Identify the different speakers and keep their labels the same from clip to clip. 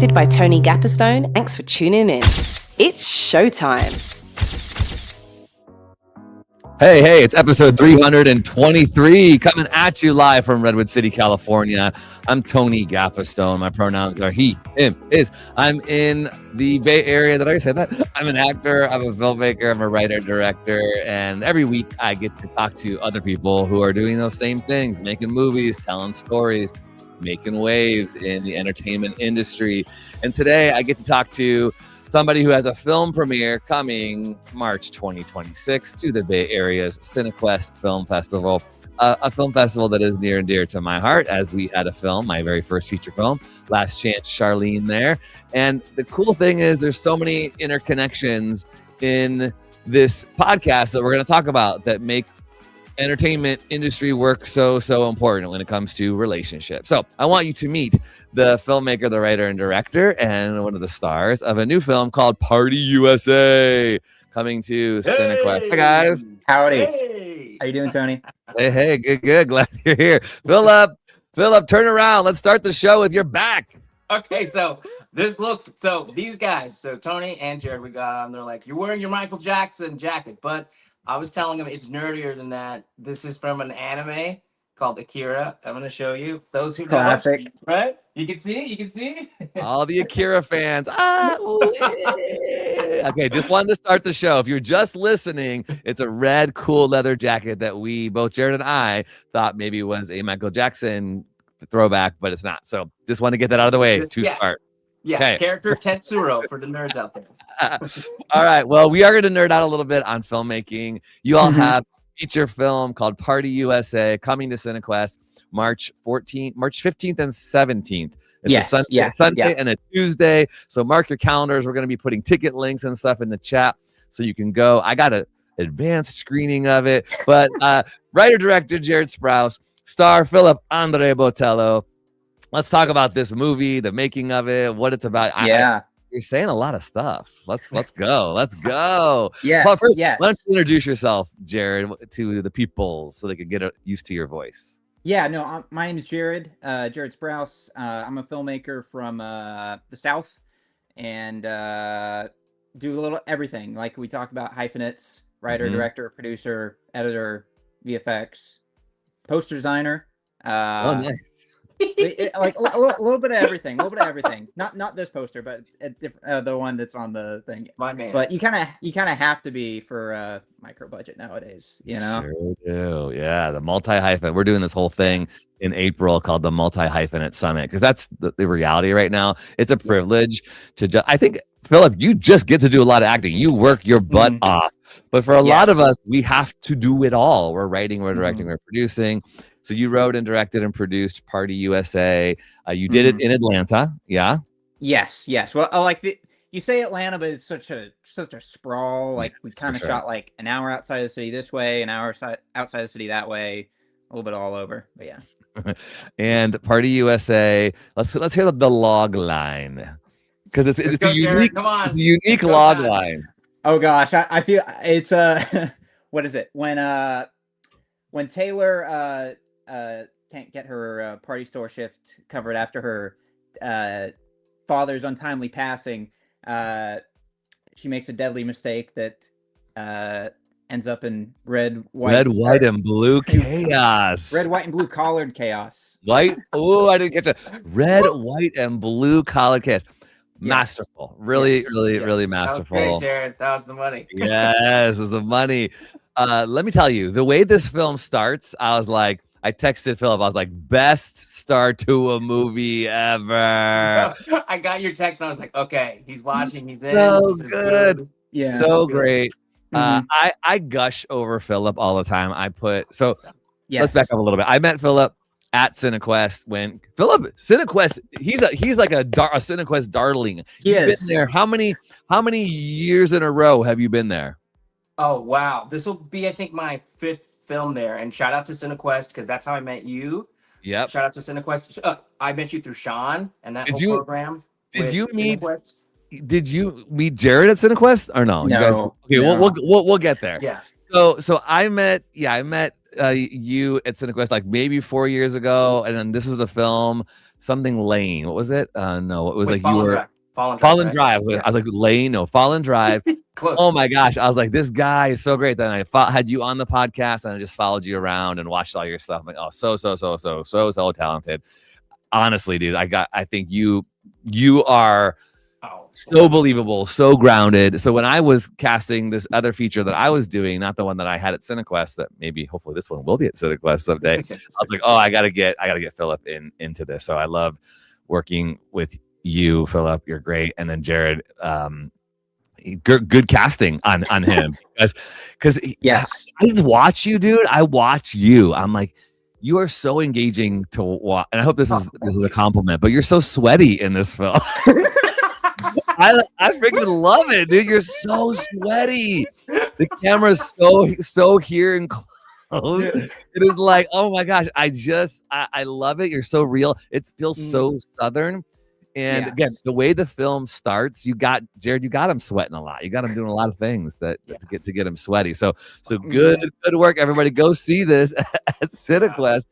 Speaker 1: hosted by Tony Gapperstone. Thanks for tuning in. It's showtime.
Speaker 2: Hey, it's episode 323 coming at you live from Redwood City, California. I'm Tony Gapperstone. My pronouns are he, him, his. I'm in the Bay Area. Did I say that? I'm an actor. I'm a filmmaker. I'm a writer, director. And every week I get to talk to other people who are doing those same things, making movies, telling stories, making waves in the entertainment industry. And today I get to talk to somebody who has a film premiere coming March 2026 to the Bay Area's Cinequest Film Festival, a film festival that is near and dear to my heart, as we had a film, my very first feature film, Last Chance Charlene there. And the cool thing is there's so many interconnections in this podcast that we're going to talk about that make entertainment industry work so important when it comes to relationships. So I want you to meet the filmmaker, the writer and director, and one of the stars of a new film called Party USA, coming to Cinequest. Hi guys.
Speaker 3: Howdy.
Speaker 4: Hey.
Speaker 3: How you doing, Tony?
Speaker 2: Hey, good. Glad you're here. Phillip, turn around. Let's start the show with your back.
Speaker 4: Okay, so these guys, so Tony and Jared, we got them. They're like, you're wearing your Michael Jackson jacket, but I was telling them it's nerdier than that. This is from an anime called Akira. I'm going to show you. Those who
Speaker 3: Classic.
Speaker 4: know, right? You can see.
Speaker 2: All the Akira fans. Okay, just wanted to start the show. If you're just listening, it's a red, cool leather jacket that we, both Jared and I, thought maybe was a Michael Jackson throwback, but it's not. So just want to get that out of the way to start.
Speaker 4: Yeah,
Speaker 2: okay.
Speaker 4: Character Tetsuro for the nerds out there.
Speaker 2: All right. Well, we are going to nerd out a little bit on filmmaking. You all have a feature film called Party USA coming to Cinequest March 15th and 17th. It's a Sunday and a Tuesday. So mark your calendars. We're going to be putting ticket links and stuff in the chat so you can go. I got an advanced screening of it. But writer-director Jared Sprouse, star Phillip Andre Botello. Let's talk about this movie, the making of it, what it's about. You're saying a lot of stuff. Let's go. Let's go.
Speaker 3: Yes.
Speaker 2: But first,
Speaker 3: yes.
Speaker 2: why don't you introduce yourself, Jared, to the people so they can get used to your voice?
Speaker 3: Yeah. No. My name is Jared. Jared Sprouse. I'm a filmmaker from the South, and do a little everything. Like we talked about, hyphenates, writer, director, producer, editor, VFX, poster designer.
Speaker 2: Oh, nice.
Speaker 3: Like a little bit of everything, Not this poster, but the one that's on the thing.
Speaker 4: My man.
Speaker 3: But you kind of have to be for micro budget nowadays, you know.
Speaker 2: Sure do. Yeah, the multi-hyphen. We're doing this whole thing in April called the Multi-Hyphenate Summit because that's the reality right now. It's a privilege to I think, Phillip, you just get to do a lot of acting. You work your butt off. But for a lot of us, we have to do it all. We're writing, we're directing, we're producing. So you wrote and directed and produced Party USA. You did it in Atlanta, yeah?
Speaker 3: Yes. Well, you say Atlanta, but it's such a sprawl. Like we kind of shot like an hour outside of the city this way, an hour outside the city that way, a little bit all over. But yeah.
Speaker 2: And Party USA. Let's hear the log line because it's a unique log line.
Speaker 3: Oh gosh, I feel it's what is it when Taylor can't get her party store shift covered after her father's untimely passing, she makes a deadly mistake that ends up in red, white, and blue
Speaker 2: chaos.
Speaker 3: Red, white, and blue collared chaos.
Speaker 2: White? Oh, I didn't catch that. Red, white, and blue collared chaos. Masterful. Really masterful.
Speaker 4: That was great, Jared. That was the money.
Speaker 2: Yes, it was the money. Let me tell you, the way this film starts, I texted Phillip. I was like, best start to a movie ever.
Speaker 4: I got your text and I was like, okay, he's watching. He's in.
Speaker 2: So good.
Speaker 3: Yeah.
Speaker 2: So great. I gush over Phillip all the time. Let's back up a little bit. I met Phillip at Cinequest when Cinequest, he's like a Cinequest darling. You've been there. How many years in a row have you been there?
Speaker 4: Oh, wow. This will be, I think, my 5th film there. And shout out to Cinequest because that's how I met you.
Speaker 2: Yep.
Speaker 4: Shout out to Cinequest. I met you through Sean and that whole program.
Speaker 2: Did you meet Jared at Cinequest or no?
Speaker 3: No.
Speaker 2: You guys, okay,
Speaker 3: no.
Speaker 2: We'll get there.
Speaker 4: Yeah.
Speaker 2: So I met you at Cinequest like maybe 4 years ago, and then this was the film something Lane. What was it? No, it was
Speaker 4: Wait,
Speaker 2: like you were
Speaker 4: Fallen
Speaker 2: Drive.
Speaker 4: right?
Speaker 2: I was like Lane. No, Fallen Drive.
Speaker 4: Close.
Speaker 2: Oh my gosh. I was like, this guy is so great. Then I had you on the podcast and I just followed you around and watched all your stuff. I'm like, oh, so talented. Honestly, dude, I think you are so believable, so grounded. So when I was casting this other feature that I was doing, not the one that I had at Cinequest, that maybe hopefully this one will be at Cinequest someday, I was like, oh, I gotta get Phillip into this. So I love working with you, Phillip. You're great. And then Jared, good casting on him because
Speaker 3: Yes,
Speaker 2: I just watch you, dude. I watch you. I'm like, you are so engaging to watch, and I hope this is a compliment, but you're so sweaty in this film. I freaking love it, dude. You're so sweaty. The camera's so here and close. It is like, oh my gosh, I love it. You're so real. It feels so Southern. And again, the way the film starts, Jared, you got him sweating a lot. You got him doing a lot of things to get him sweaty. So good work, everybody. Go see this at Cinequest.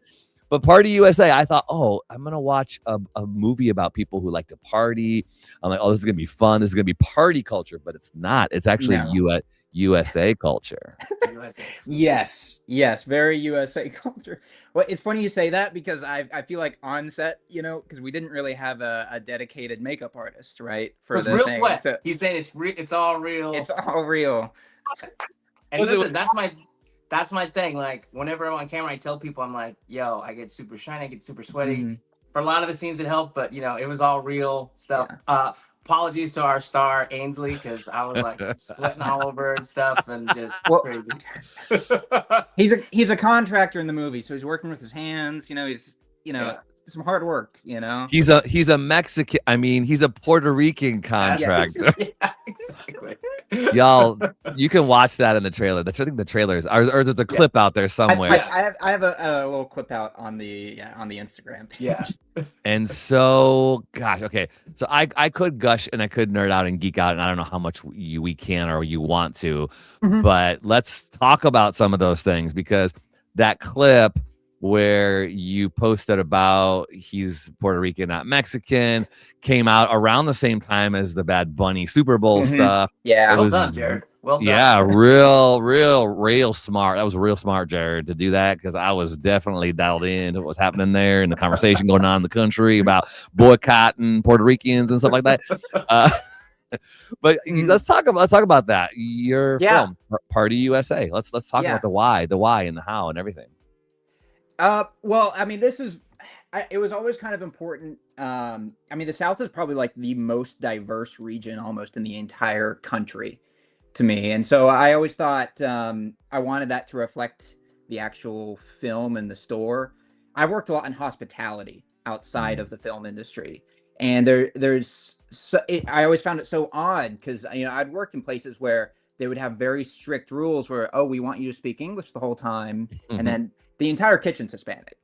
Speaker 2: But Party USA, I thought, oh, I'm gonna watch a movie about people who like to party. I'm like, oh, this is gonna be fun. This is gonna be party culture, but it's not. It's actually USA culture.
Speaker 3: Yes, very USA culture. Well, it's funny you say that because I feel like on set, because we didn't really have a dedicated makeup artist, right? For the
Speaker 4: real
Speaker 3: thing.
Speaker 4: Sweat.
Speaker 3: So,
Speaker 4: He's saying it's all real.
Speaker 3: it's all real.
Speaker 4: And listen, that's my thing. Like whenever I'm on camera, I tell people, I'm like, yo, I get super shiny, I get super sweaty.
Speaker 3: Mm-hmm.
Speaker 4: For a lot of the scenes it helped, but it was all real stuff. Yeah. Apologies to our star Ainsley, because I was like sweating all over and stuff and just crazy.
Speaker 3: He's a contractor in the movie, so he's working with his hands. He's some hard work.
Speaker 2: He's a Mexican. I mean, he's a Puerto Rican contractor.
Speaker 4: Yeah, exactly.
Speaker 2: Y'all, you can watch that in the trailer. I think the trailer is, or there's a clip out there somewhere.
Speaker 3: I have a little clip out on the Instagram page.
Speaker 4: Yeah.
Speaker 2: And so, gosh, okay. So I could gush and I could nerd out and geek out, and I don't know how much we can or you want to, but let's talk about some of those things, because that clip where you posted about he's Puerto Rican, not Mexican, came out around the same time as the Bad Bunny Super Bowl stuff.
Speaker 3: Yeah.
Speaker 4: Well done, Jared. Well done.
Speaker 2: Yeah, real smart. That was real smart, Jared, to do that, because I was definitely dialed in to what was happening there and the conversation going on in the country about boycotting Puerto Ricans and stuff like that. But let's talk about that. Your film, Party USA. Let's talk about the why and the how and everything.
Speaker 3: Well, I mean, it was always kind of important. I mean, the South is probably like the most diverse region almost in the entire country to me. And so I always thought I wanted that to reflect the actual film and the store. I worked a lot in hospitality outside of the film industry. And I always found it so odd because, I'd work in places where they would have very strict rules where, oh, we want you to speak English the whole time. And then the entire kitchen's Hispanic,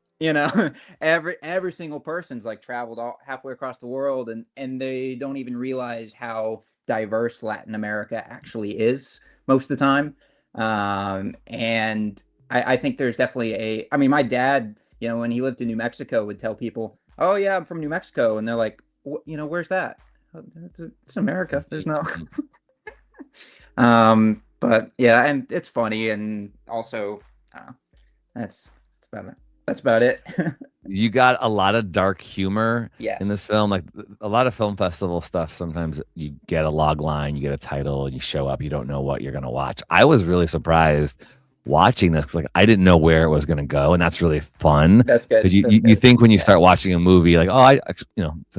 Speaker 3: every single person's like traveled halfway across the world, and they don't even realize how diverse Latin America actually is most of the time. And I think there's definitely my dad, when he lived in New Mexico, would tell people, oh yeah, I'm from New Mexico. And they're like, where's that? It's America. There's no, but yeah, and it's funny. And also, that's about it.
Speaker 2: You got a lot of dark humor
Speaker 3: Yes.
Speaker 2: in this film. Like a lot of film festival stuff, sometimes you get a log line, you get a title, and you show up, you don't know what you're going to watch. I was really surprised watching this, because I didn't know where it was going to go, and that's really fun.
Speaker 3: That's good.
Speaker 2: Because you think when you start watching a movie, like, oh,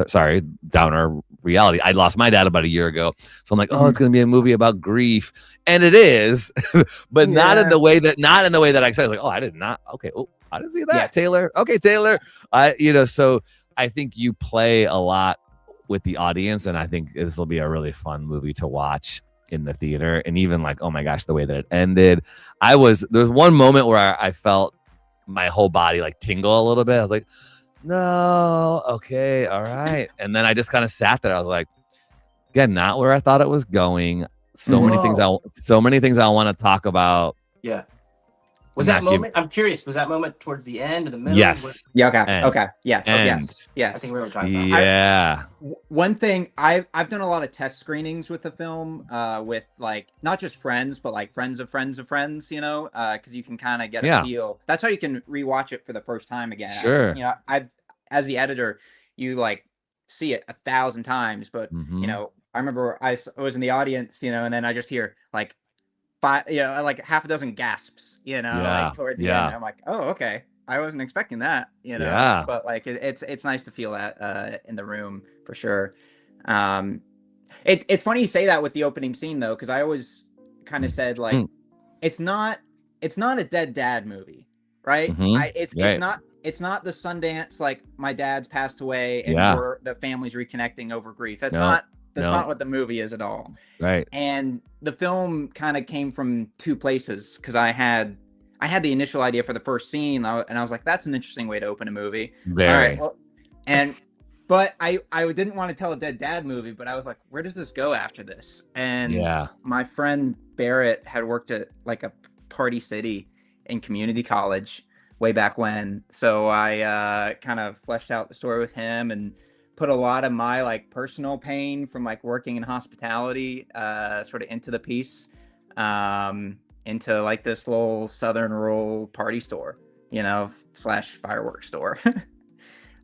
Speaker 2: sorry, downer reality. I lost my dad about a year ago, so I'm like, oh, it's going to be a movie about grief, and it is, but not in the way that I expected. Like, oh, I didn't see that.
Speaker 3: Yeah.
Speaker 2: Taylor. Okay, Taylor. So I think you play a lot with the audience, and I think this will be a really fun movie to watch in the theater. And even like, oh my gosh, the way that it ended, there was one moment where I felt my whole body like tingle a little bit. I was like, no, okay, all right. And then I just kind of sat there. I was like, again, not where I thought it was going. So many things I want to talk about.
Speaker 4: Yeah. Was that moment? I'm curious. Was that moment towards the end or the middle?
Speaker 2: Yes.
Speaker 3: Yeah. Okay.
Speaker 2: End.
Speaker 3: Okay. Yes.
Speaker 2: End.
Speaker 3: Yes.
Speaker 4: I think we were talking about.
Speaker 2: Yeah.
Speaker 3: One thing I've done a lot of test screenings with the film, with like not just friends, but like friends of friends of friends. You know, because you can kind of get a feel. That's how you can rewatch it for the first time again.
Speaker 2: Sure.
Speaker 3: You know, as the editor, you like see it 1,000 times, but you know, I remember I was in the audience, you know, and then I just hear like 5, you know, like half a dozen gasps, you know, like towards the end. I'm like, oh, okay. I wasn't expecting that, you know, but like it's nice to feel that in the room for sure. It's funny you say that with the opening scene though, because I always kind of said like it's not a dead dad movie, right? It's not the Sundance like my dad's passed away and the family's reconnecting over grief. That's not what the movie is at all.
Speaker 2: Right.
Speaker 3: And the film kind of came from two places because I had the initial idea for the first scene, and I was like, "That's an interesting way to open a movie."
Speaker 2: Very.
Speaker 3: All right, well, but I didn't want to tell a dead dad movie, but I was like, "Where does this go after this?" And my friend Barrett had worked at like a Party City in community college way back when, so I kind of fleshed out the story with him and put a lot of my like personal pain from like working in hospitality sort of into the piece, into like this little southern rural party store, you know, / fireworks store.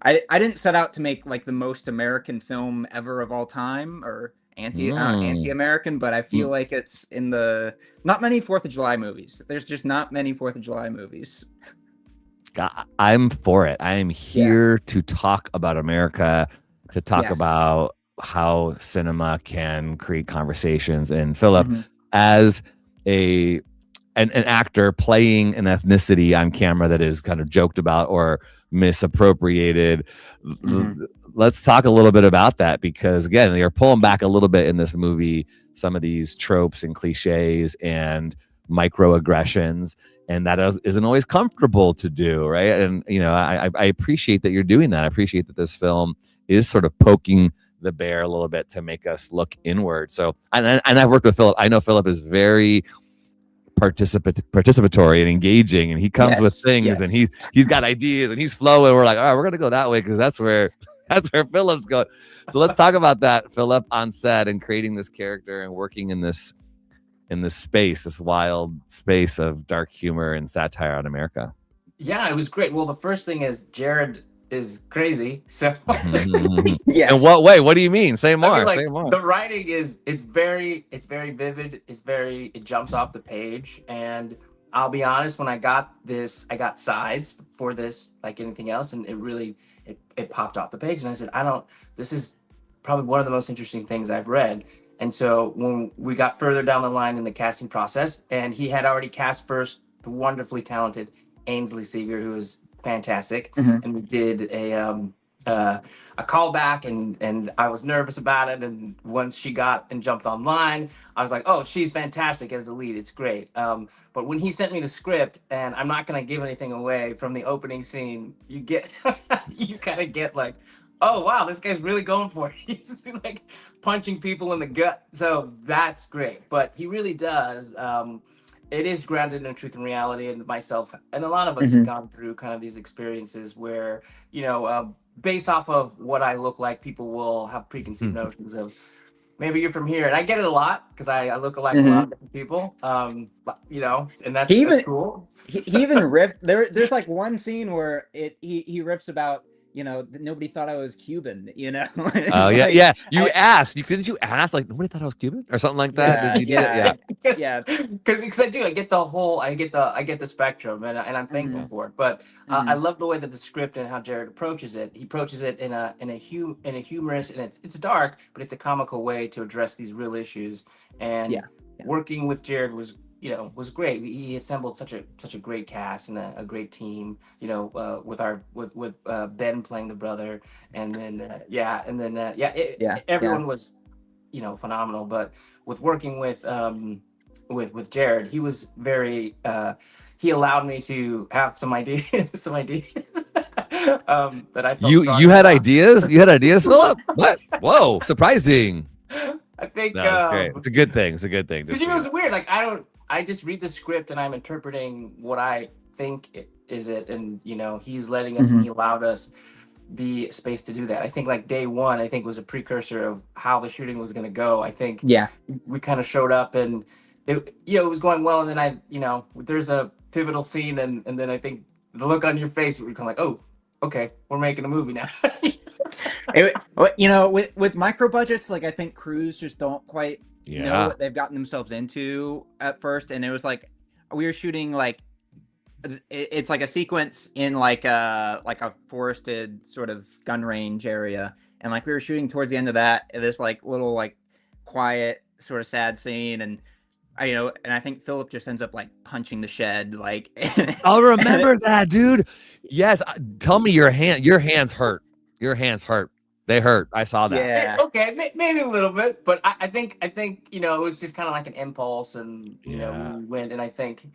Speaker 3: I didn't set out to make like the most American film ever of all time or anti-American, but I feel like it's in the not many 4th of July movies. There's just not many 4th of July movies.
Speaker 2: I'm for it. I am here to talk about America, to talk about how cinema can create conversations. And Phillip, as an actor playing an ethnicity on camera that is kind of joked about or misappropriated, let's talk a little bit about that, because again, they're pulling back a little bit in this movie, some of these tropes and cliches and microaggressions, and that isn't always comfortable to do, right? And you know, I appreciate that you're doing that. I appreciate that this film is sort of poking the bear a little bit to make us look inward. So, and I've worked with Phillip. I know Phillip is very participatory and engaging, and he comes with things, and he's got ideas, and he's flowing. We're like, all right, we're gonna go that way because that's where Phillip's going. So let's talk about that, Phillip, on set and creating this character and working in this space, this wild space of dark humor and satire on America.
Speaker 4: Yeah, it was great. Well, the first thing is Jared is crazy. So
Speaker 3: yes.
Speaker 2: In what way? What do you mean? Say more.
Speaker 4: I mean,
Speaker 2: say more.
Speaker 4: The writing it's very vivid. It jumps off the page. And I'll be honest, when I got this, I got sides for this like anything else, and it really it popped off the page. And I said, this is probably one of the most interesting things I've read. And so when we got further down the line in the casting process, and he had already cast first the wonderfully talented Ainsley Seeger, who is fantastic, and we did a callback, and I was nervous about it. And once she got and jumped online, I was like, oh, she's fantastic as the lead. It's great. But when he sent me the script, and I'm not going to give anything away from the opening scene, you kind of get like, oh, wow, this guy's really going for it. He's like punching people in the gut. So that's great. But he really does. It is grounded in truth and reality, and myself and a lot of us have gone through kind of these experiences where, you know, based off of what I look like, people will have preconceived notions of maybe you're from here. And I get it a lot because I look like a lot of different people, you know, and that's cool.
Speaker 3: He even riffed. There's like one scene where he riffs about, you know, nobody thought I was Cuban, you know?
Speaker 2: Oh, yeah, like, yeah. Didn't you ask, like, nobody thought I was Cuban or something like that?
Speaker 3: Yeah.
Speaker 4: Because I do. I get the spectrum, and I'm thankful for it. But I love the way that the script and how Jared approaches it. He approaches it in a humorous, and it's dark, but it's a comical way to address these real issues. And working with Jared was great. He assembled such a great cast and a great team, you know, with Ben playing the brother, and then everyone was, you know, phenomenal. But with working with Jared, he was very he allowed me to have some ideas that I felt
Speaker 2: you had ideas? You had ideas, Phillip? What? Whoa, surprising.
Speaker 4: I think
Speaker 2: that's great. It's a good thing.
Speaker 4: Because it was weird. Like I I just read the script and I'm interpreting what I think is it, and he's letting us, and he allowed us the space to do that. I think like day one, I think was a precursor of how the shooting was going to go. I think
Speaker 3: Yeah.
Speaker 4: we kind of showed up and it was going well, and then there's a pivotal scene, and then I think the look on your face, we're kind of like, oh, okay, we're making a movie now.
Speaker 3: With micro budgets, like I think crews just don't quite know what they've gotten themselves into at first, and it was like we were shooting like it's like a sequence in like a forested sort of gun range area, and like we were shooting towards the end of that, this like little like quiet sort of sad scene, and I think Phillip just ends up like punching the shed, like.
Speaker 2: I'll remember that, dude. Yes, tell me your hands hurt. Your hands hurt. They hurt. I saw that.
Speaker 3: Yeah.
Speaker 4: Okay, maybe a little bit, but I think it was just kind of like an impulse, and we went, and I think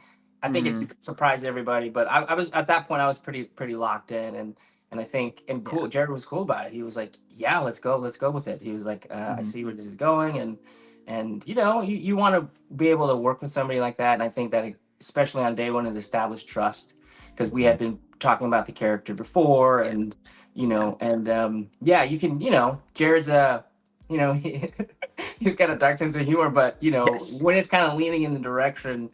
Speaker 4: it's surprised everybody. But I was at that point, I was pretty locked in, and I think cool. Jared was cool about it. He was like, "Yeah, let's go with it." He was like, "I see where this is going," and you want to be able to work with somebody like that, and I think that especially on day one, it established trust because we had been talking about the character before, and you can Jared's he's got a dark sense of humor, but when it's kind of leaning in the direction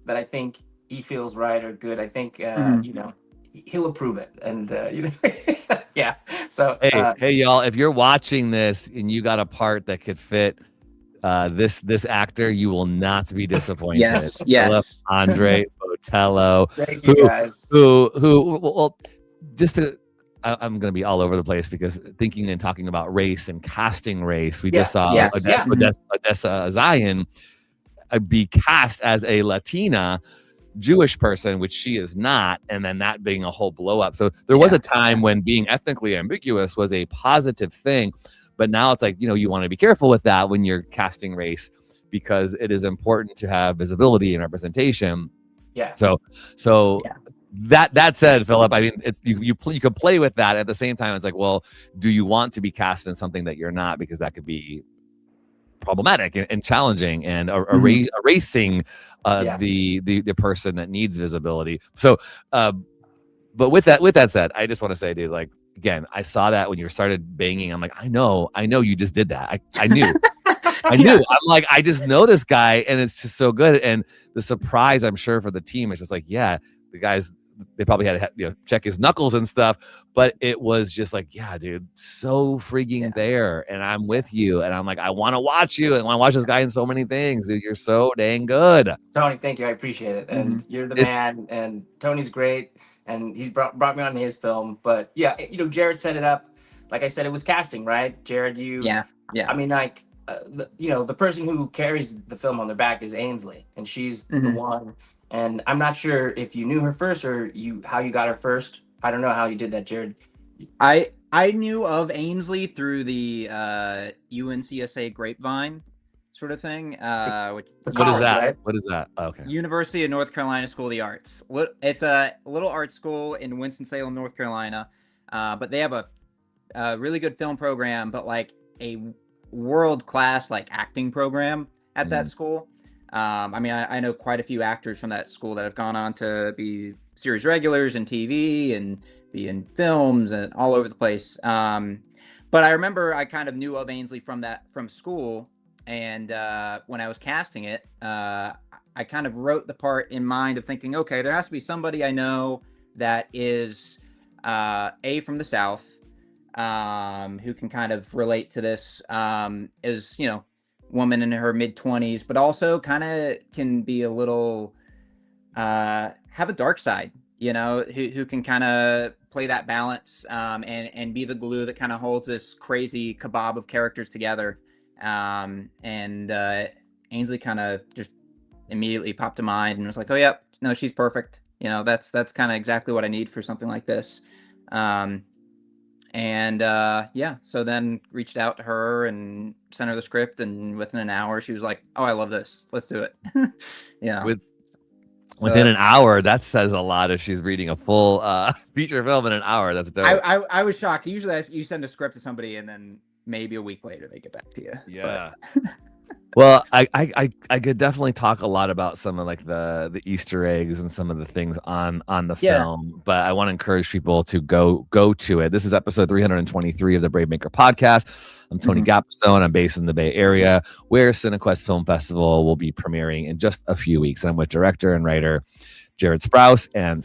Speaker 4: that I think he feels right or good, I think he'll approve it, and yeah. So
Speaker 2: hey y'all, if you're watching this and you got a part that could fit this actor, you will not be disappointed.
Speaker 3: Yes.
Speaker 2: Phillip, Andre, Botello.
Speaker 4: Thank you guys.
Speaker 2: Well, just to. I'm going to be all over the place because thinking and talking about race and casting race, we just saw Odessa Zion be cast as a Latina Jewish person, which she is not, and then that being a whole blow up. So there was a time when being ethnically ambiguous was a positive thing, but now it's like, you want to be careful with that when you're casting race because it is important to have visibility and representation.
Speaker 4: Yeah.
Speaker 2: So that said, Phillip, I mean, it's you could play with that at the same time. It's like, well, do you want to be cast in something that you're not, because that could be problematic and challenging and erasing the person that needs visibility. So, but with that said, I just want to say, dude, like again, I saw that when you started banging. I'm like, I know, you just did that. I knew. I knew. I'm like, I just know this guy, and it's just so good. And the surprise, I'm sure, for the team is just like, yeah, the guys. They probably had to check his knuckles and stuff, but it was just like, yeah, dude, so freaking there. And I'm with you. And I'm like, I want to watch you. And I want to watch this guy in so many things. Dude, you're so dang good.
Speaker 4: Tony, thank you. I appreciate it. And you're the man. And Tony's great. And he's brought me on his film. But yeah, Jared set it up. Like I said, it was casting, right? Jared,
Speaker 3: Yeah.
Speaker 4: I mean, like, the person who carries the film on their back is Ainsley, and she's the one. And I'm not sure if you knew her first or how you got her first. I don't know how you did that, Jared.
Speaker 3: I knew of Ainsley through the UNCSA Grapevine sort of thing.
Speaker 2: What is that? Right? What is that? Oh, okay.
Speaker 3: University of North Carolina School of the Arts. It's a little art school in Winston-Salem, North Carolina. But they have a really good film program, but like a world-class like acting program at that school. I mean, I know quite a few actors from that school that have gone on to be series regulars in TV and be in films and all over the place. But I remember I kind of knew of Ainsley from school. And when I was casting it, I kind of wrote the part in mind of thinking, okay, there has to be somebody I know that is from the South, who can kind of relate to this, is, woman in her mid-20s, but also kind of can be a little have a dark side, who can kind of play that balance, and be the glue that kind of holds this crazy kebab of characters together. And Ainsley kind of just immediately popped to mind and was like, oh yeah, no, she's perfect. That's kind of exactly what I need for something like this. So then reached out to her and sent her the script, and within an hour she was like, oh, I love this, let's do it.
Speaker 2: Within an hour, that says a lot. If she's reading a full feature film in an hour, that's dope.
Speaker 3: I was shocked. Usually you send a script to somebody and then maybe a week later they get back to you.
Speaker 2: Yeah. Well, I could definitely talk a lot about some of like the Easter eggs and some of the things on the
Speaker 3: Yeah.
Speaker 2: film, but I want to encourage people to go to it. This is episode 323 of the Brave Maker podcast. I'm Tony Gapstone. I'm based in the Bay Area, where Cinequest Film Festival will be premiering in just a few weeks. I'm with director and writer Jared Sprouse and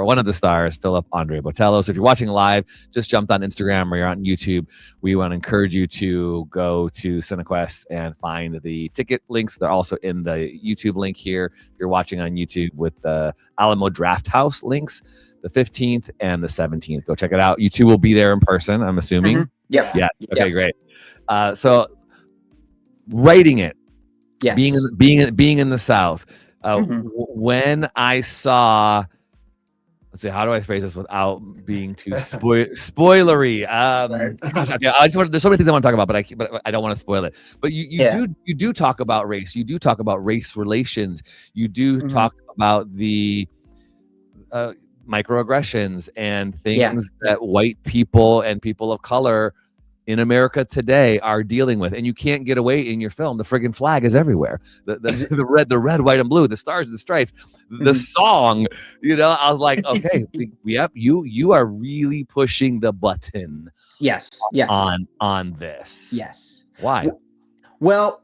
Speaker 2: one of the stars, Phillip Andre Botello. So if you're watching live, just jumped on Instagram or you're on YouTube, we want to encourage you to go to Cinequest and find the ticket links. They're also in the YouTube link here. If you're watching on YouTube with the Alamo Draft House links, the 15th and the 17th. Go check it out. You two will be there in person, I'm assuming.
Speaker 3: Yep.
Speaker 2: Yeah. Okay, great. So writing it,
Speaker 3: Yes.
Speaker 2: being in the South. When I saw, let's see, how do I phrase this without being too spoilery? Gosh, okay, there's so many things I want to talk about, but I don't want to spoil it. But you do talk about race. You do talk about race relations. You do talk about the microaggressions and things that white people and people of color in America today are dealing with, and you can't get away in your film. The friggin' flag is everywhere. The red, white, and blue. The stars and the stripes. The song. I was like, okay, yep, you are really pushing the button.
Speaker 3: Yes.
Speaker 2: On this.
Speaker 3: Yes.
Speaker 2: Why?
Speaker 3: Well,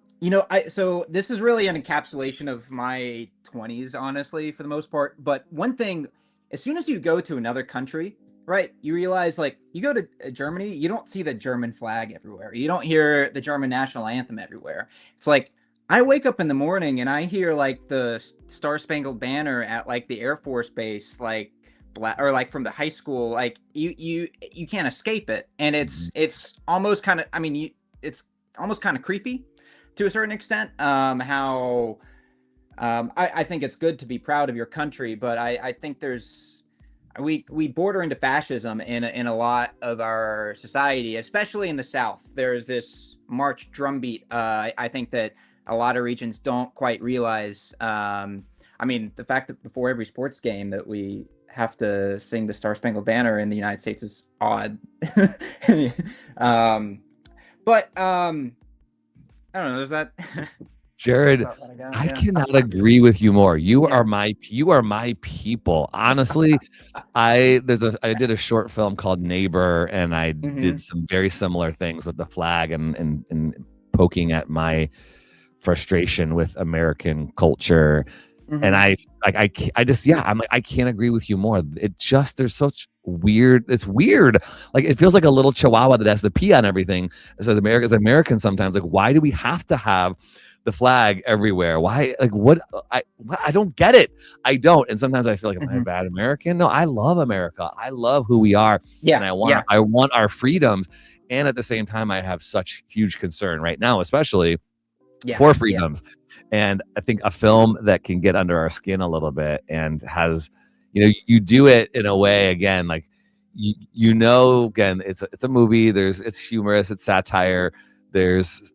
Speaker 3: so this is really an encapsulation of my 20s, honestly, for the most part. But one thing, as soon as you go to another country, right, you realize, like, you go to Germany, you don't see the German flag everywhere. You don't hear the German national anthem everywhere. It's like, I wake up in the morning and I hear, like, the Star Spangled Banner at, like, the Air Force Base, like, or like from the high school. Like, you can't escape it. And it's almost kind of, it's almost kind of creepy to a certain extent. How I think it's good to be proud of your country, but I think we border into fascism in a lot of our society, especially in the South. There's this march drumbeat. I think that a lot of regions don't quite realize. The fact that before every sports game that we have to sing the Star Spangled Banner in the United States is odd. But I don't know. There's that.
Speaker 2: Jared, I cannot agree with you more. You are my people. Honestly, I did a short film called Neighbor, and I did some very similar things with the flag and poking at my frustration with American culture. And I'm like, I can't agree with you more. There's such weird. It's weird. Like, it feels like a little chihuahua that has the P on everything. It says America's American sometimes. Like, why do we have to have the flag everywhere? Why? Like, what? I don't get it. I don't. And sometimes I feel like, am I a bad American? No, I love America. I love who we are.
Speaker 3: Yeah.
Speaker 2: And I want our freedoms. And at the same time, I have such huge concern right now, especially for freedoms. And I think a film that can get under our skin a little bit and has, you do it in a way, again, like, again, it's a movie. It's humorous. It's satire. There's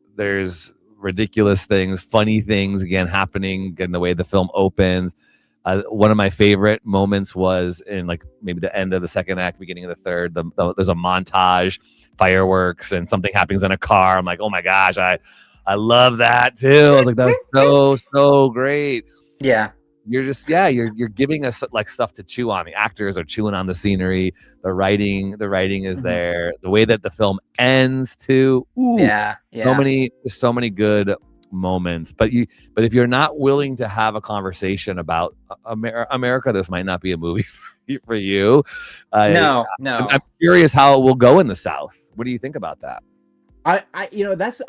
Speaker 2: ridiculous things, funny things, again, happening in the way the film opens. One of my favorite moments was in, like, maybe the end of the second act, beginning of the third. There's a montage, fireworks, and something happens in a car. I'm like, oh my gosh, I love that too. I was like, that was so great.
Speaker 3: Yeah.
Speaker 2: You're just, you're giving us, like, stuff to chew on. The actors are chewing on the scenery. The writing is there. The way that the film ends too. Ooh, so many good moments. But if you're not willing to have a conversation about America, this might not be a movie for you.
Speaker 3: No.
Speaker 2: I'm curious how it will go in the South. What do you think about that?
Speaker 3: I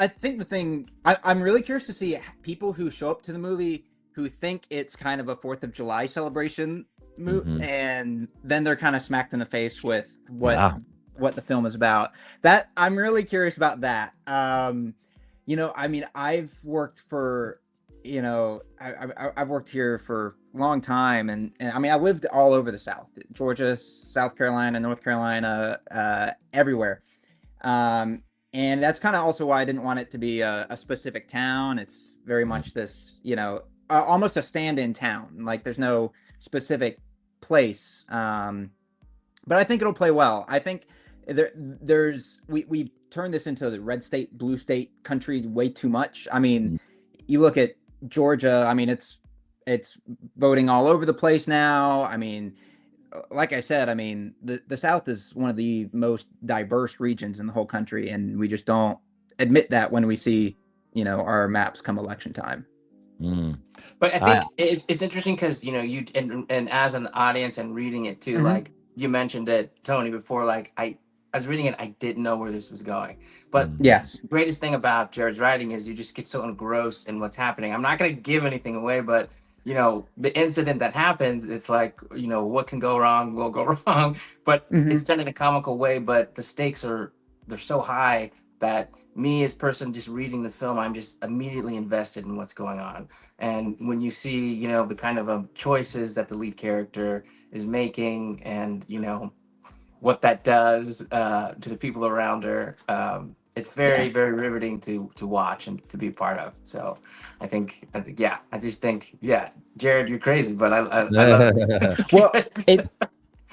Speaker 3: think the thing, I'm really curious to see people who show up to the movie who think it's kind of a 4th of July celebration and then they're kind of smacked in the face with what the film is about. That I'm really curious about that. I've worked for, I've worked here for a long time, and I lived all over the South, Georgia, South Carolina, North Carolina, everywhere. And that's kind of also why I didn't want it to be a specific town. It's very much this, almost a stand-in town. Like, there's no specific place. But I think it'll play well. I think we turned this into the red state, blue state country way too much. I mean, you look at Georgia. I mean, it's voting all over the place now. I mean, like I said, I mean, the South is one of the most diverse regions in the whole country, and we just don't admit that when we see, our maps come election time.
Speaker 4: But I think it's interesting because you and as an audience and reading it too, like you mentioned it, Tony, before. Like I was reading it, I didn't know where this was going. But
Speaker 3: Yes,
Speaker 4: the greatest thing about Jared's writing is you just get so engrossed in what's happening. I'm not going to give anything away, but the incident that happens, it's like, what can go wrong will go wrong, but it's done in a comical way. But the stakes they're so high that me as person just reading the film, I'm just immediately invested in what's going on. And when you see, the kind of choices that the lead character is making, and what that does to the people around her, it's very, very riveting to watch and to be part of. So I think, yeah, I just think, yeah, Jared, you're crazy, but I love it.
Speaker 3: Well,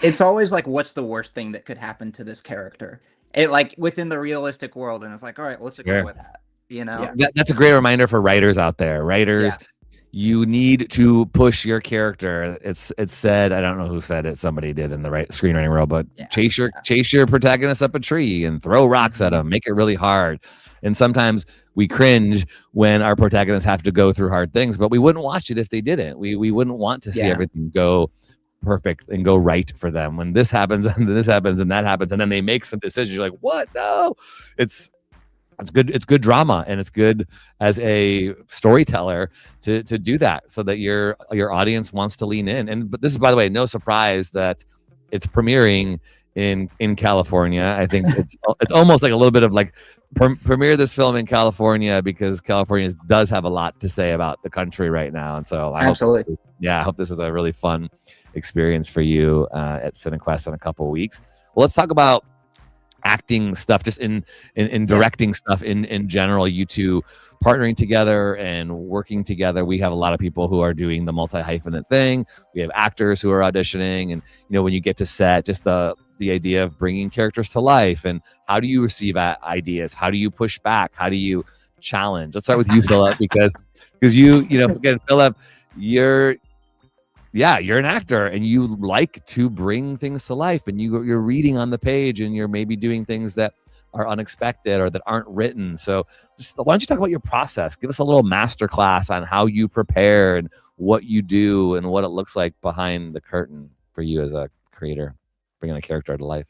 Speaker 3: it's always like, what's the worst thing that could happen to this character? It like within the realistic world, and it's like, all right, let's go with that.
Speaker 2: That's a great reminder for writers out there. Writers, you need to push your character. It's said, I don't know who said it, somebody did in the screenwriting world, but chase your protagonist up a tree and throw rocks at them, make it really hard. And sometimes we cringe when our protagonists have to go through hard things, but we wouldn't watch it if they didn't. We wouldn't want to see everything go perfect and go right for them. When this happens and this happens and that happens, and then they make some decisions, you're like, what? No. It's good drama, and it's good as a storyteller to do that, so that your audience wants to lean in. But this is, by the way, no surprise that it's premiering in California. I think it's almost like a little bit of like premiere this film in California, because California does have a lot to say about the country right now. And so I hope this is a really fun experience for you at Cinequest in a couple of weeks. Well, let's talk about acting stuff, just in directing stuff in general. You two partnering together and working together. We have a lot of people who are doing the multi-hyphenate thing. We have actors who are auditioning, and when you get to set, just the idea of bringing characters to life, and how do you receive ideas? How do you push back? How do you challenge? Let's start with you, Phillip, because you again, Phillip, you're an actor, and you like to bring things to life, and you're reading on the page, and you're maybe doing things that are unexpected or that aren't written. So just why don't you talk about your process? Give us a little master class on how you prepare and what you do and what it looks like behind the curtain for you as a creator, bringing a character to life.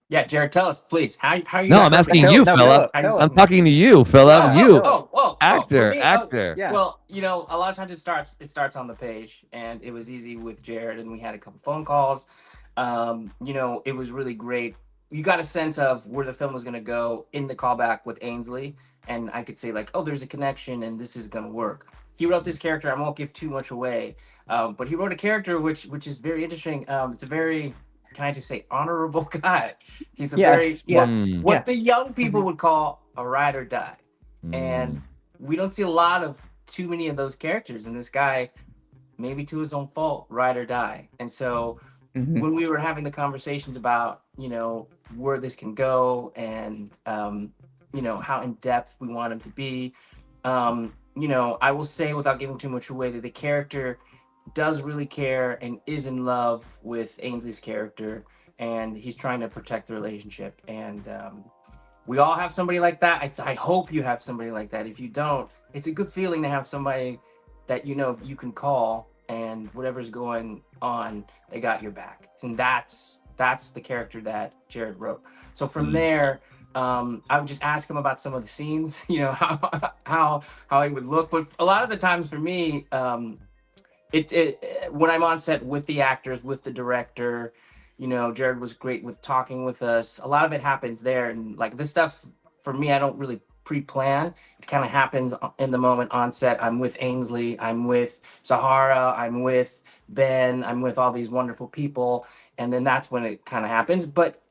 Speaker 4: Yeah, Jared, tell us, please. How you?
Speaker 2: No, I'm asking you, Phillip. I'm talking to you, Phillip. Actor.
Speaker 4: Yeah. Well, a lot of times it starts on the page, and it was easy with Jared, and we had a couple phone calls. It was really great. You got a sense of where the film was going to go in the callback with Ainsley, and I could say like, oh, there's a connection, and this is going to work. He wrote this character. I won't give too much away, but he wrote a character which is very interesting. It's a very, can I just say, honorable guy. He's a what the young people would call a ride or die. And we don't see a lot of too many of those characters. And this guy, maybe to his own fault, ride or die. And so when we were having the conversations about, where this can go, and, how in depth we want him to be, I will say, without giving too much away, that the character does really care and is in love with Ainsley's character, and he's trying to protect the relationship. And we all have somebody like that. I hope you have somebody like that. If you don't, it's a good feeling to have somebody that you can call, and whatever's going on, they got your back. And that's the character that Jared wrote. So from there, I would just ask him about some of the scenes, how he would look. But a lot of the times for me, when I'm on set with the actors, with the director, Jared was great with talking with us. A lot of it happens there, and like this stuff for me, I don't really pre-plan. It kind of happens in the moment on set. I'm with Ainsley, I'm with Sahara, I'm with Ben, I'm with all these wonderful people, and then that's when it kind of happens. But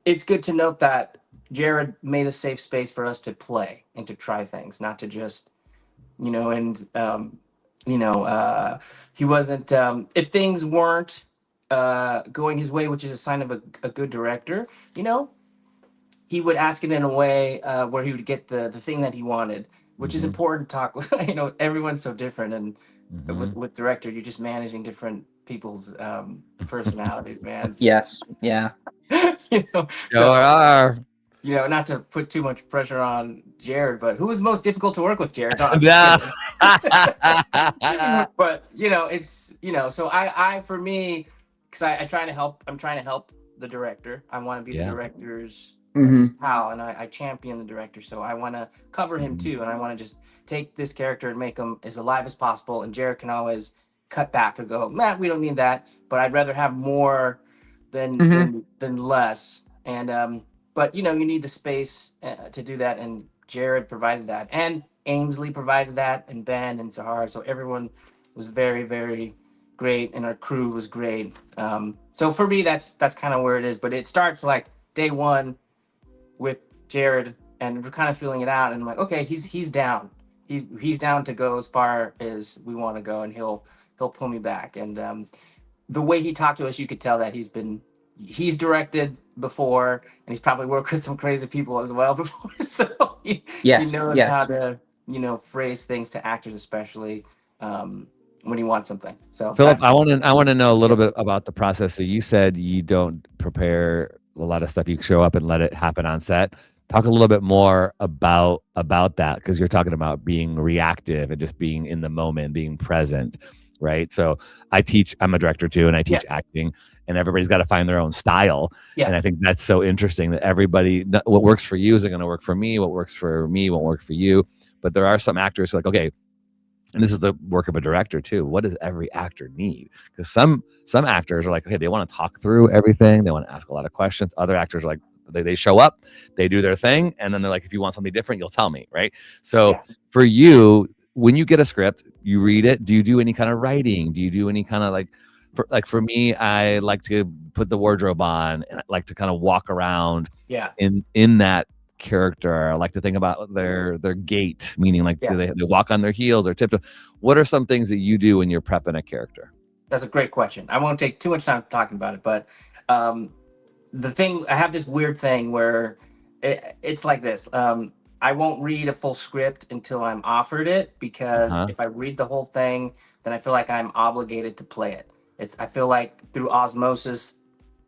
Speaker 4: it's good to note that Jared made a safe space for us to play and to try things, not to just, he wasn't, if things weren't going his way, which is a sign of a good director, he would ask it in a way where he would get the thing that he wanted, which is important to talk. Everyone's so different, and with director, you're just managing different people's personalities, man.
Speaker 3: Yes. Yeah.
Speaker 2: Sure
Speaker 4: So
Speaker 2: are.
Speaker 4: not to put too much pressure on Jared, but who was most difficult to work with, Jared? No, I'm
Speaker 2: Nah.
Speaker 4: just kidding. But it's so I for me, because I'm trying to help the director. I want to be the director's his pal, and I champion the director, so I want to cover him too, and I want to just take this character and make him as alive as possible. And Jared can always cut back or go, Matt, we don't need that, but I'd rather have more than less. And but you need the space to do that, and Jared provided that, and Ainsley provided that, and Ben and Sahar. So everyone was very, very great, and our crew was great. So for me, that's kind of where it is. But it starts like day one with Jared, and we're kind of feeling it out, and I'm like, okay, he's down. He's down to go as far as we want to go, and he'll pull me back. And the way he talked to us, you could tell that he's directed before, and he's probably worked with some crazy people as well before. So he knows how to phrase things to actors, especially when he wants something. So
Speaker 2: Phillip, I want to know a little bit about the process. So you said you don't prepare a lot of stuff. You show up and let it happen on set. Talk a little bit more about that, because you're talking about being reactive and just being in the moment, being present, right? So I'm a director too, and I teach acting, and everybody's got to find their own style. Yeah. And I think that's so interesting that what works for you isn't going to work for me. What works for me won't work for you. But there are some actors who are like, okay, and this is the work of a director too. What does every actor need? Because some actors are like, okay, they want to talk through everything. They want to ask a lot of questions. Other actors are like, they show up, they do their thing, and then they're like, if you want something different, you'll tell me, right? So for you, when you get a script, you read it. Do you do any kind of writing? Do you do any kind of for me, I like to put the wardrobe on, and I like to kind of walk around in that character. I like to think about their gait, meaning do they walk on their heels or tiptoe. What are some things that you do when you're prepping a character?
Speaker 4: That's a great question. I won't take too much time talking about it, but the thing, I have this weird thing where it's like this. I won't read a full script until I'm offered it, because if I read the whole thing, then I feel like I'm obligated to play it. I feel like through osmosis,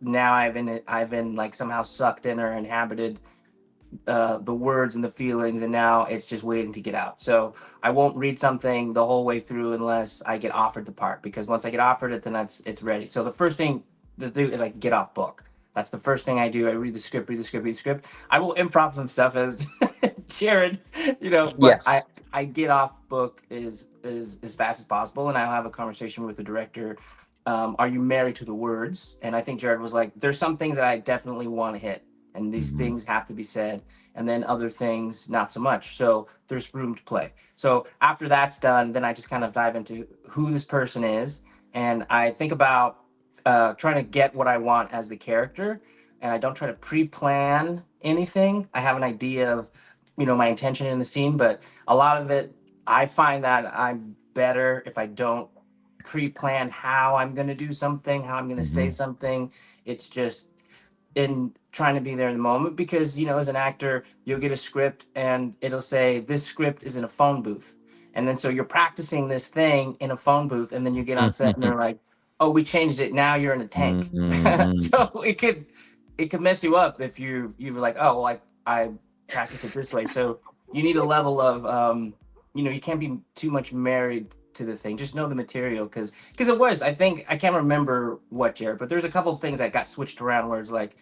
Speaker 4: now I've been like somehow sucked in or inhabited the words and the feelings, and now it's just waiting to get out. So I won't read something the whole way through unless I get offered the part, because once I get offered it, then it's ready. So the first thing to do is get off book. That's the first thing I do. I read the script. I will improv some stuff as Jared, but I get off book as fast as possible, and I'll have a conversation with the director. Are you married to the words? And I think Jared was like, there's some things that I definitely want to hit, and these things have to be said, and then other things not so much. So there's room to play. So after that's done, then I just kind of dive into who this person is, and I think about trying to get what I want as the character, and I don't try to pre-plan anything. I have an idea of my intention in the scene, but a lot of it, I find that I'm better if I don't pre-plan how I'm going to do something, how I'm going to say something. It's just in trying to be there in the moment, because as an actor, you'll get a script and it'll say this script is in a phone booth, and then so you're practicing this thing in a phone booth, and then you get on set and they're like, oh, we changed it, now you're in a tank. So it could mess you up if you were like, oh, well, I practice it this way. So you need a level of you can't be too much married to the thing. Just know the material, because it was, I think, I can't remember what, Jared, but there's a couple of things that got switched around where it's like,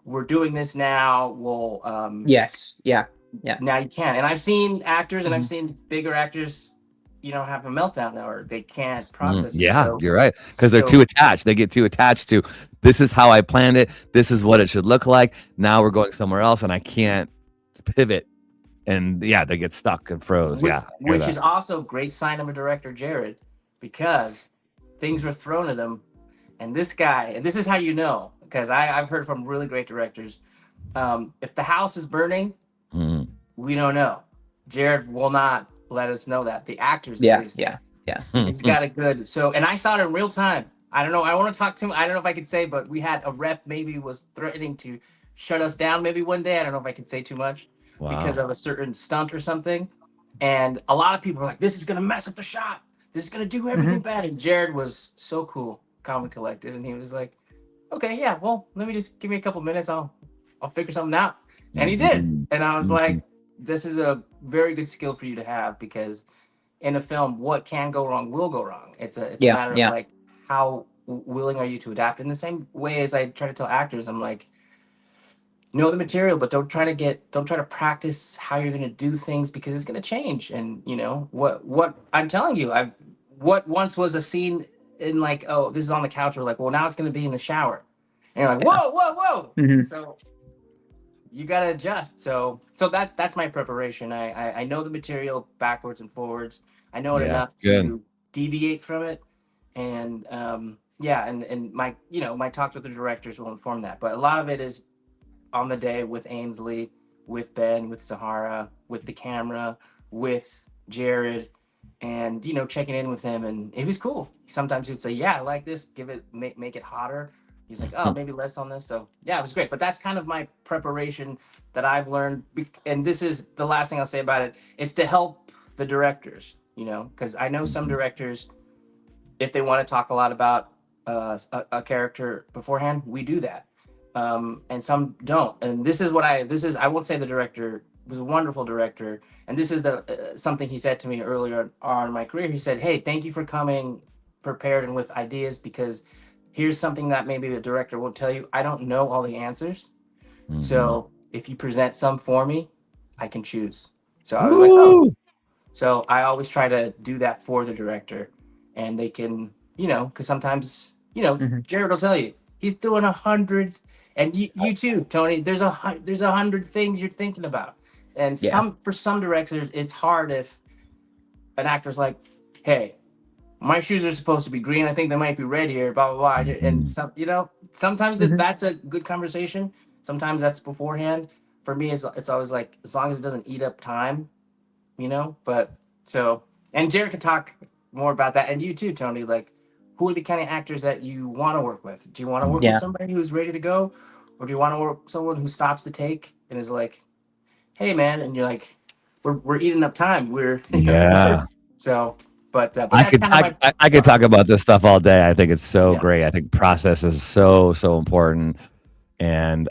Speaker 4: we're doing this now, we'll now you can. And I've seen actors and I've seen bigger actors have a meltdown, or they can't process it. So,
Speaker 2: you're right, because they're too attached. They get too attached to, this is how I planned it, this is what it should look like, now we're going somewhere else and I can't pivot. And they get stuck and froze.
Speaker 4: Which is also a great sign of a director, Jared, because things were thrown at him. And this guy, and this is how you know, because I've heard from really great directors, if the house is burning, we don't know. Jared will not let us know that. The actors, at least.
Speaker 3: Yeah.
Speaker 4: He's got a good, and I saw it in real time. I don't know. I want to talk to him. I don't know if I could say, but we had a rep maybe was threatening to shut us down maybe one day. I don't know if I can say too much because
Speaker 2: Wow.
Speaker 4: of a certain stunt or something. And a lot of people were like, "This is gonna mess up the shot. This is gonna do everything
Speaker 3: Mhm.
Speaker 4: bad." And Jared was so cool, calm and collected, and he was like, "Okay, yeah, well, let me just give me a couple minutes. I'll figure something out." And he did.
Speaker 2: Mhm.
Speaker 4: And I was
Speaker 2: Mhm.
Speaker 4: like, "This is a very good skill for you to have because in a film, what can go wrong will go wrong. It's a
Speaker 3: Yeah,
Speaker 4: matter of
Speaker 3: yeah,
Speaker 4: like how willing are you to adapt. In the same way as I try to tell actors, I'm like, know the material, but don't try to practice how you're gonna do things because it's gonna change. And you know what I'm telling you, I've what once was a scene in like, oh, this is on the couch. We're like, well, now it's gonna be in the shower, and you're like,
Speaker 3: yeah.
Speaker 4: whoa, whoa, whoa.
Speaker 3: Mhm.
Speaker 4: So you gotta adjust. So that's my preparation. I know the material backwards and forwards. I know it
Speaker 2: Yeah.
Speaker 4: enough
Speaker 2: Good.
Speaker 4: to deviate from it, and yeah, and my my talks with the directors will inform that. But a lot of it is on the day with Ainsley, with Ben, with Sahara, with the camera, with Jared, and checking in with him, and it was cool. Sometimes he would say, "Yeah, I like this. Give it, make it hotter." He's like, "Oh, maybe less on this." So yeah, it was great. But that's kind of my preparation that I've learned, and this is the last thing I'll say about it. It's to help the directors, because I know some directors, if they want to talk a lot about a character beforehand, we do that, and some don't. And I won't say the director was a wonderful director, and this is the something he said to me earlier on in my career. He said, "Hey, thank you for coming prepared and with ideas because here's something that maybe the director will tell you. I don't know all the answers,
Speaker 2: Mhm.
Speaker 4: so if you present some for me, I can choose." So I was like, "Oh."
Speaker 2: Woo!
Speaker 4: So I always try to do that for the director, and they can, because sometimes,
Speaker 3: Mhm.
Speaker 4: Jared will tell you he's doing 100, and you too, Tony. There's 100 things you're thinking about, and
Speaker 3: Yeah.
Speaker 4: for some directors, it's hard if an actor's like, "Hey, my shoes are supposed to be green. I think they might be red here." Blah blah blah, and
Speaker 2: Mhm.
Speaker 4: sometimes
Speaker 3: Mhm.
Speaker 4: that's a good conversation. Sometimes that's beforehand. For me, it's always like as long as it doesn't eat up time, but so, and Jared could talk more about that, and you too, Tony. Like, who are the kind of actors that you want to work with? Do you want to work with
Speaker 3: Yeah.
Speaker 4: somebody who's ready to go, or do you want to work with someone who stops the take and is like, "Hey, man," and you're like, "We're eating up time. We're
Speaker 2: Yeah.
Speaker 4: so." But
Speaker 2: I
Speaker 4: that's
Speaker 2: could
Speaker 4: kind of
Speaker 2: I,
Speaker 4: my
Speaker 2: I I could talk
Speaker 4: process.
Speaker 2: about this stuff all day. I think it's so
Speaker 4: Yeah,
Speaker 2: great. I think process is so important. And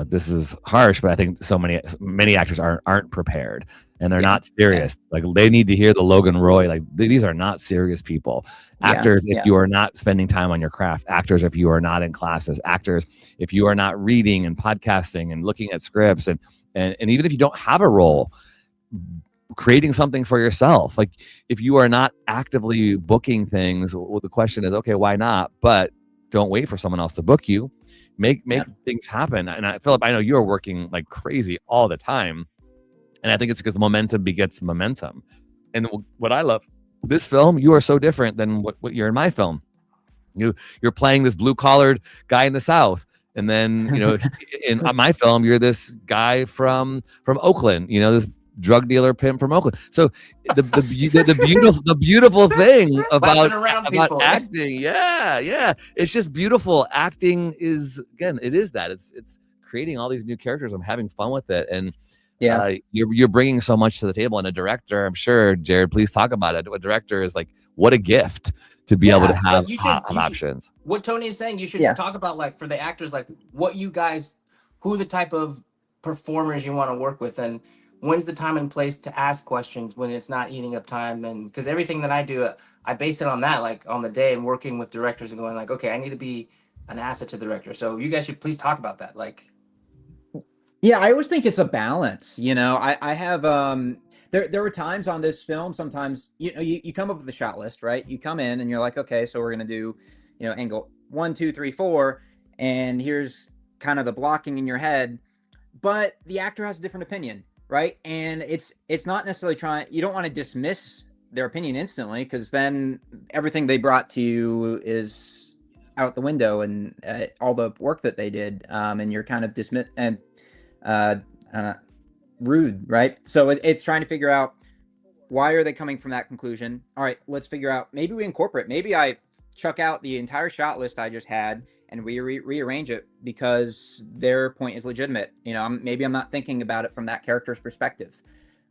Speaker 2: this is harsh, but I think so many actors aren't prepared, and they're
Speaker 3: Yeah.
Speaker 2: not
Speaker 3: Yeah.
Speaker 2: serious. Like they need to hear the Logan Roy. Like these are not serious people.
Speaker 3: Yeah.
Speaker 2: Actors, if
Speaker 3: Yeah.
Speaker 2: you are not spending time on your craft. Actors, if you are not in classes. Actors, if you are not reading and podcasting and looking at scripts, and even if you don't have a role, creating something for yourself. Like if you are not actively booking things, well, the question is, okay, why not? But don't wait for someone else to book you. Make
Speaker 3: Yeah.
Speaker 2: things happen. And Philip, I know you are working like crazy all the time, and I think it's because momentum begets momentum. And what I love, this film, you are so different than what you're in my film. You're playing this blue collared guy in the South. And then, in my film, you're this guy from Oakland, this drug dealer pimp from Oakland. So the beautiful thing
Speaker 4: laughing around
Speaker 2: about
Speaker 4: people.
Speaker 2: acting, yeah, it's just beautiful. Acting is, again, it is that it's creating all these new characters. I'm having fun with it, and
Speaker 3: Yeah.
Speaker 2: you're bringing so much to the table. And a director, I'm sure, Jared, please talk about it. A director is like, what a gift to be able to
Speaker 4: Yeah,
Speaker 2: have
Speaker 4: but
Speaker 2: have options.
Speaker 4: what Tony is saying, you should
Speaker 3: Yeah.
Speaker 4: talk about like for the actors, like what you guys, who the type of performers you want to work with, and when's the time and place to ask questions when it's not eating up time, and because everything that I do, I base it on that, like on the day and working with directors and going like, okay, I need to be an asset to the director. So you guys should please talk about that. Like,
Speaker 3: Yeah, I always think it's a balance. I have there were times on this film, sometimes you come up with a shot list, right? You come in and you're like, okay, so we're gonna do, angle 1, 2, 3, 4, and here's kind of the blocking in your head, but the actor has a different opinion, right? And it's not necessarily you don't want to dismiss their opinion instantly, because then everything they brought to you is out the window, and all the work that they did, and you're kind of dismiss and uh, uh, rude, right? So it's trying to figure out, why are they coming from that conclusion? All right, let's figure out, maybe we incorporate, maybe I chuck out the entire shot list I just had and rearrange it because their point is legitimate. You know, maybe I'm not thinking about it from that character's perspective.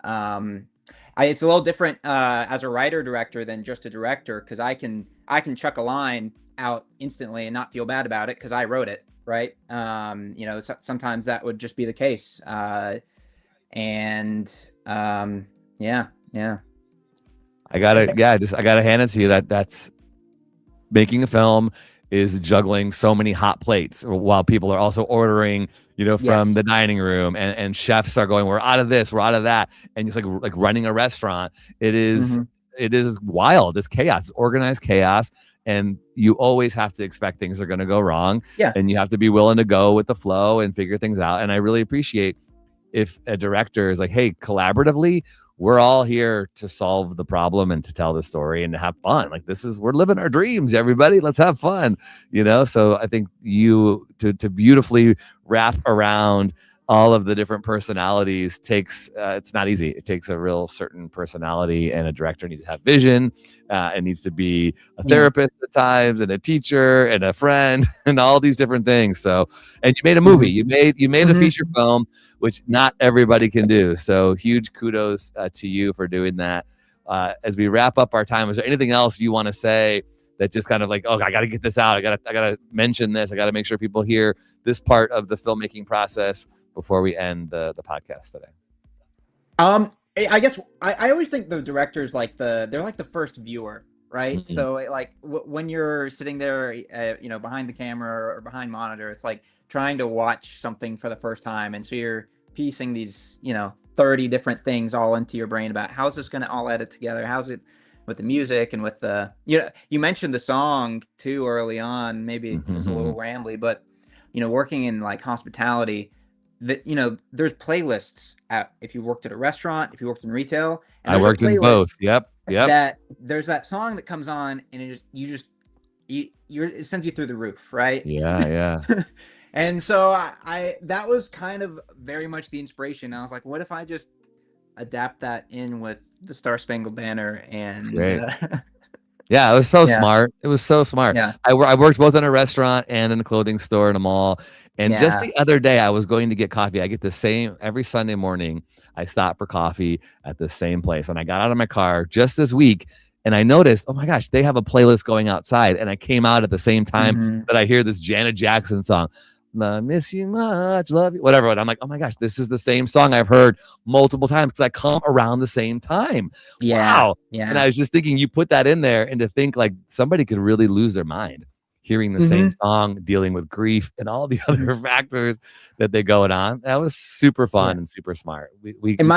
Speaker 3: It's a little different as a writer director than just a director, because I can chuck a line out instantly and not feel bad about it because I wrote it, right? You know, sometimes that would just be the case. Yeah.
Speaker 2: I gotta hand it to you that's making a film is juggling so many hot plates while people are also ordering, you know, from the dining room, and chefs are going, we're out of this, we're out of that. And it's like running a restaurant. It is wild. It's chaos, it's organized chaos. And you always have to expect things are going to go wrong.
Speaker 3: Yeah.
Speaker 2: And you have to be willing to go with the flow and figure things out. And I really appreciate if a director is like, hey, collaboratively, we're all here to solve the problem and to tell the story and to have fun. Like, we're living our dreams, everybody. Let's have fun, you know? So I think you to beautifully wrap around all of the different personalities takes, it's not easy. It takes a real certain personality, and a director needs to have vision. It needs to be a therapist at times, and a teacher, and a friend, and all these different things. So, and you made a movie, you made a feature film, which not everybody can do. So huge kudos to you for doing that. As we wrap up our time, is there anything else you want to say that just kind of like, oh, I got to get this out. I got to mention this. I got to make sure people hear this part of the filmmaking process before we end the podcast today?
Speaker 3: I guess I always think the directors they're like the first viewer, right?
Speaker 2: Mm-hmm.
Speaker 3: So like when you're sitting there, you know, behind the camera or behind monitor, it's like trying to watch something for the first time, and so you're piecing these, you know, 30 different things all into your brain about how's this going to all edit together, how's it with the music and with the, you know, you mentioned the song too early on, maybe it was a little rambly, but you know, working in like hospitality, that, you know, there's playlists if you worked at a restaurant, if you worked in retail. And
Speaker 2: I worked in both. Yep.
Speaker 3: That there's that song that comes on, and it sends you through the roof, right?
Speaker 2: Yeah.
Speaker 3: And so that was kind of very much the inspiration. I was like, what if I just adapt that in with the Star Spangled Banner? And
Speaker 2: yeah, it was so smart. It was so smart.
Speaker 3: Yeah.
Speaker 2: I worked both in a restaurant and in a clothing store in a mall. And just the other day, I was going to get coffee. I get the same every Sunday morning. I stop for coffee at the same place. And I got out of my car just this week, and I noticed, oh my gosh, they have a playlist going outside. And I came out at the same time that I hear this Janet Jackson song. I miss you much, love you, whatever. And I'm like, oh my gosh, this is the same song I've heard multiple times because I come around the same time. Wow. Yeah. And I was just thinking, you put that in there, and to think like somebody could really lose their mind hearing the same song, dealing with grief and all the other factors that they going on. That was super fun and super smart. And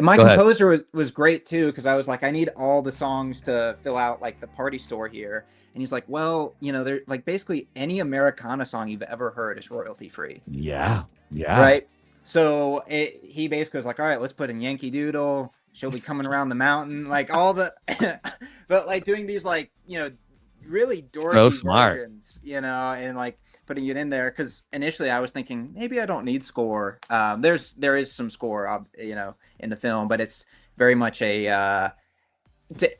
Speaker 2: my
Speaker 3: composer was great too, because I was like, I need all the songs to fill out like the party store here. And he's like, well, you know, they're like basically any Americana song you've ever heard is royalty free.
Speaker 2: Yeah.
Speaker 3: Right. So he basically was like, all right, let's put in Yankee Doodle. She'll be coming around the mountain, like all the, but like doing these like, you know, really dorky
Speaker 2: so smart
Speaker 3: versions, you know, and like putting it in there, because initially I was thinking maybe I don't need score. There is some score, you know, in the film, but it's very much to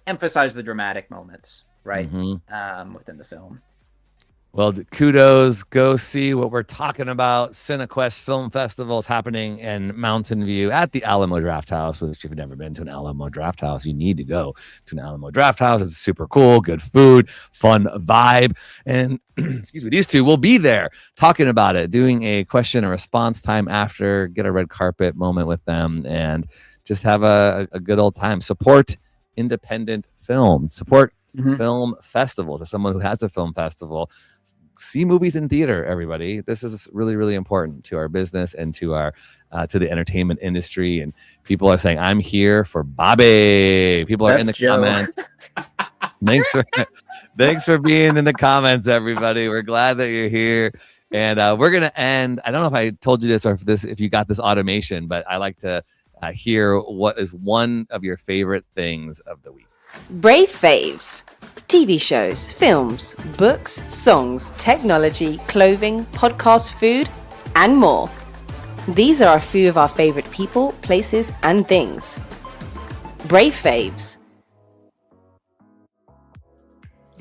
Speaker 3: emphasize the dramatic moments, right? Within the film.
Speaker 2: Well, kudos. Go see what we're talking about. Cinequest Film Festival is happening in Mountain View at the Alamo Drafthouse, which if you've never been to an Alamo Drafthouse, you need to go to an Alamo Drafthouse. It's super cool, good food, fun vibe. And excuse me, these two will be there talking about it, doing a question and response time after, get a red carpet moment with them, and just have a good old time. Support independent film. Support film festivals. As someone who has a film festival, see movies in theater, everybody. This is really, really important to our business and to our to the entertainment industry. And people are saying, I'm here for Bobby. People are in the comments. Thanks for being in the comments, everybody. We're glad that you're here. And we're gonna end. I don't know if I told you this or if you got this automation, but I like to hear what is one of your favorite things of the week.
Speaker 1: Brave faves. TV shows, films, books, songs, technology, clothing, podcast, food, and more. These are a few of our favorite people, places, and things. Brave faves.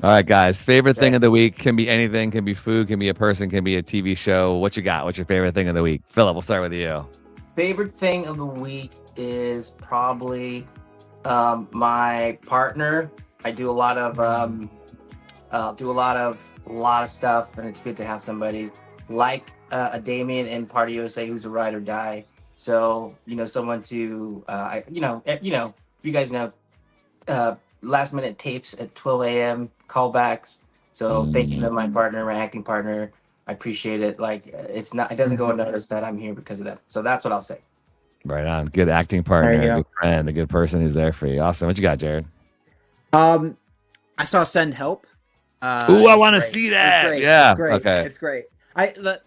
Speaker 2: All right, guys. Favorite thing of the week can be anything, can be food, can be a person, can be a TV show. What you got? What's your favorite thing of the week? Phillip, we'll start with you.
Speaker 4: Favorite thing of the week is probably my partner. I do a lot of stuff, and it's good to have somebody like a Damien in Party USA who's a ride or die. So someone to you guys know last minute tapes at 12 a.m. callbacks. So thank you to my partner, my acting partner. I appreciate it. Like it doesn't go unnoticed that I'm here because of them. So that's what I'll say.
Speaker 2: Right on. Good acting partner, good friend, a good person who's there for you. Awesome. What you got, Jared?
Speaker 3: I saw Send Help.
Speaker 2: I want to see that. Yeah.
Speaker 3: It's great.
Speaker 2: Okay.
Speaker 3: It's great.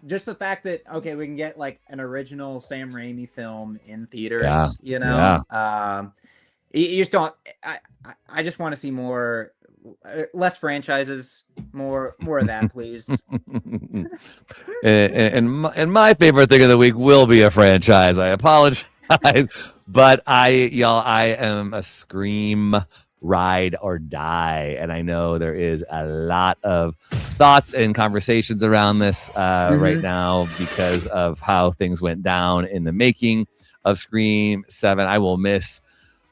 Speaker 3: Just the fact that we can get like an original Sam Raimi film in theaters.
Speaker 2: Yeah.
Speaker 3: You just don't. I just want to see more, less franchises, more of that, please.
Speaker 2: and my favorite thing of the week will be a franchise. I apologize, but I am a Scream ride or die, and I know there is a lot of thoughts and conversations around this right now because of how things went down in the making of Scream 7. I will miss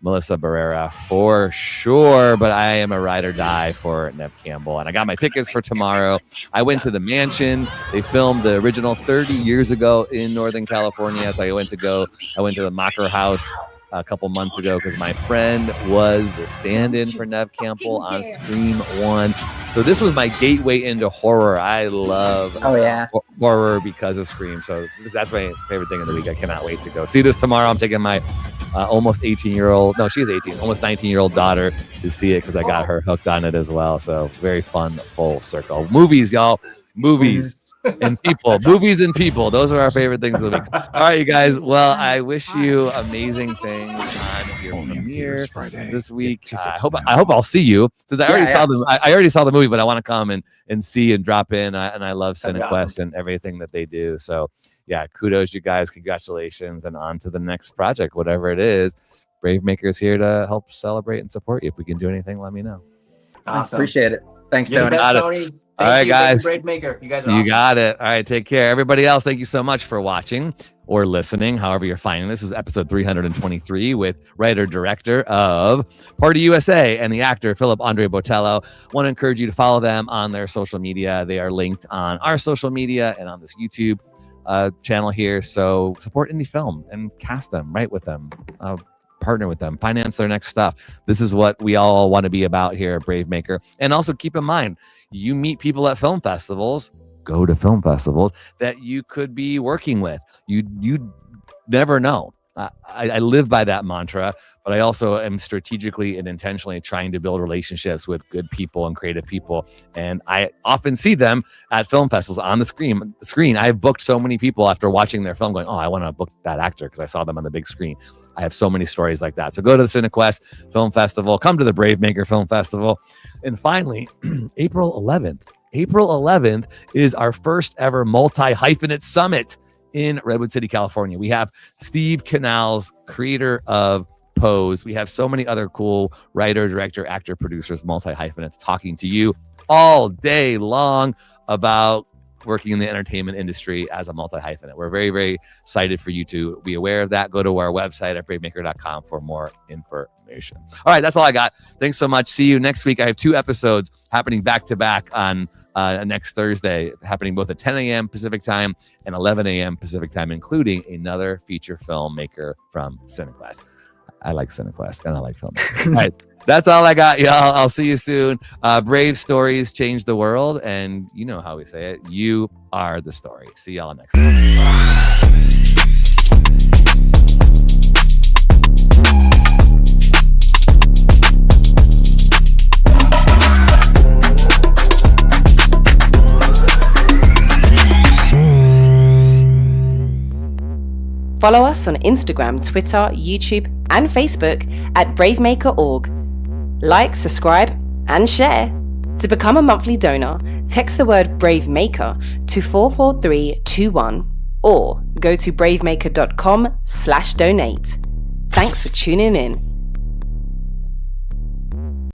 Speaker 2: Melissa Barrera for sure, but I am a ride or die for Neve Campbell, and I got my tickets for tomorrow. I went to the mansion. They filmed the original 30 years ago in Northern California, so I went to the Mocker House a couple months ago because my friend was the stand-in for Neve Campbell on Scream 1. So this was my gateway into horror. I love horror because of Scream. So that's my favorite thing of the week. I cannot wait to go see this tomorrow. I'm taking my almost 18-year-old, no, she is 18, almost 19-year-old daughter to see it because I got her hooked on it as well. So very fun, full circle. Movies, y'all. Movies. And people, movies and people. Those are our favorite things of the week. All right, you guys. Well, I wish you amazing things on your premiere this week. I hope I'll see you since I already saw the. I already saw the movie, but I want to come and see and drop in. And I love Cinequest and everything that they do. So yeah, kudos, you guys. Congratulations, and on to the next project, whatever it is. Brave Maker's here to help celebrate and support you. If we can do anything, let me know.
Speaker 4: Awesome.
Speaker 3: Appreciate it. Thanks, Tony.
Speaker 2: All right, guys.
Speaker 4: Brave Maker. You guys are
Speaker 2: You
Speaker 4: awesome.
Speaker 2: got it. All right, take care. Everybody else, thank you so much for watching or listening, however you're finding this. This was episode 323 with writer-director of Party USA and the actor Phillip Andre Botello. Want to encourage you to follow them on their social media. They are linked on our social media and on this YouTube channel here. So support indie film and cast them, write with them, partner with them, finance their next stuff. This is what we all want to be about here at Brave Maker. And also keep in mind, you meet people at film festivals, go to film festivals that you could be working with. You never know. I live by that mantra, but I also am strategically and intentionally trying to build relationships with good people and creative people. And I often see them at film festivals on the screen. I've booked so many people after watching their film going, oh, I want to book that actor because I saw them on the big screen. I have so many stories like that. So go to the Cinequest Film Festival, come to the Brave Maker Film Festival. And finally, April 11th is our first ever multi-hyphenate summit in Redwood City, California. We have Steve Canals, creator of Pose. We have so many other cool writer, director, actor, producers, multi-hyphenates talking to you all day long about working in the entertainment industry as a multi-hyphenate. We're very, very excited for you to be aware of that. Go to our website at bravemaker.com for more information. All right, that's all I got. Thanks so much. See you next week. I have 2 episodes happening back to back on next Thursday, happening both at 10 a.m. Pacific time and 11 a.m. Pacific time, including another feature filmmaker from Cinequest. I like Cinequest and I like filmmakers. All right. That's all I got, y'all. I'll see you soon. Brave stories change the world. And you know how we say it. You are the story. See y'all next time.
Speaker 1: Follow us on Instagram, Twitter, YouTube, and Facebook at bravemaker.org. Like, subscribe, and share. To become a monthly donor, text the word BraveMaker to 44321 or go to bravemaker.com/donate. Thanks for tuning in.